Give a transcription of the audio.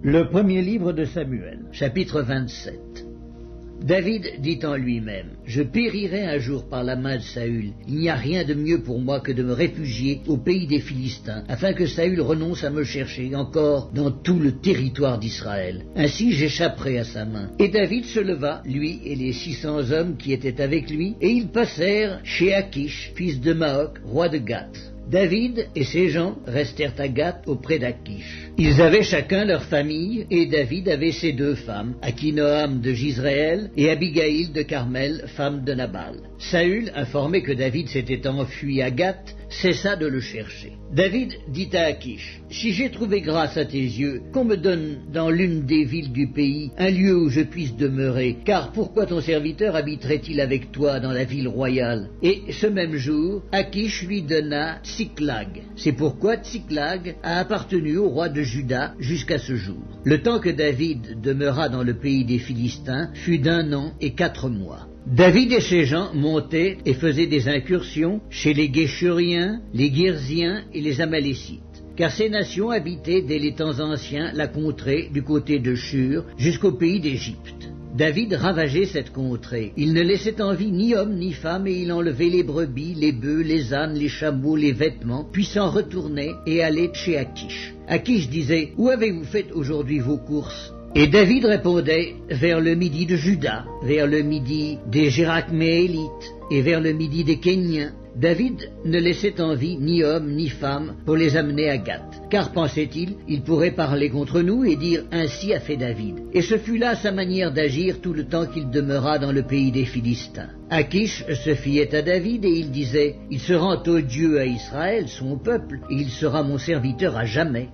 Le premier livre de Samuel, chapitre 27. David dit en lui-même, « Je périrai un jour par la main de Saül. Il n'y a rien de mieux pour moi que de me réfugier au pays des Philistins, afin que Saül renonce à me chercher encore dans tout le territoire d'Israël. Ainsi j'échapperai à sa main. » Et David se leva, lui et les 600 hommes qui étaient avec lui, et ils passèrent chez Achish, fils de Maoc, roi de Gath. David et ses gens restèrent à Gath auprès d'Achish. Ils avaient chacun leur famille, et David avait ses 2 femmes, Akinoam de Jizréel et Abigaïl de Carmel, femme de Nabal. Saül, informé que David s'était enfui à Gath, cessa de le chercher. David dit à Achish, « Si j'ai trouvé grâce à tes yeux, qu'on me donne dans l'une des villes du pays un lieu où je puisse demeurer, car pourquoi ton serviteur habiterait-il avec toi dans la ville royale ?» Et ce même jour, Achish lui donna Tsiklag. C'est pourquoi Tsiklag a appartenu au roi de Juda jusqu'à ce jour. Le temps que David demeura dans le pays des Philistins fut d'1 an et 4 mois. David et ses gens montaient et faisaient des incursions chez les Guéchuriens, les Girziens et les Amalécites, car ces nations habitaient dès les temps anciens la contrée du côté de Shur jusqu'au pays d'Égypte. David ravageait cette contrée. Il ne laissait en vie ni homme ni femme, et il enlevait les brebis, les bœufs, les ânes, les chameaux, les vêtements, puis s'en retournait et allait chez Achish. Achish disait, « Où avez-vous fait aujourd'hui vos courses ?» Et David répondait, « Vers le midi de Juda, vers le midi des Gérachméélites, et vers le midi des Kéniens. » David ne laissait en vie ni homme ni femme pour les amener à Gath, car pensait-il, il pourrait parler contre nous et dire « Ainsi a fait David ». Et ce fut là sa manière d'agir tout le temps qu'il demeura dans le pays des Philistins. Achish se fiait à David et il disait « Il se rend odieux à Israël, son peuple, et il sera mon serviteur à jamais ».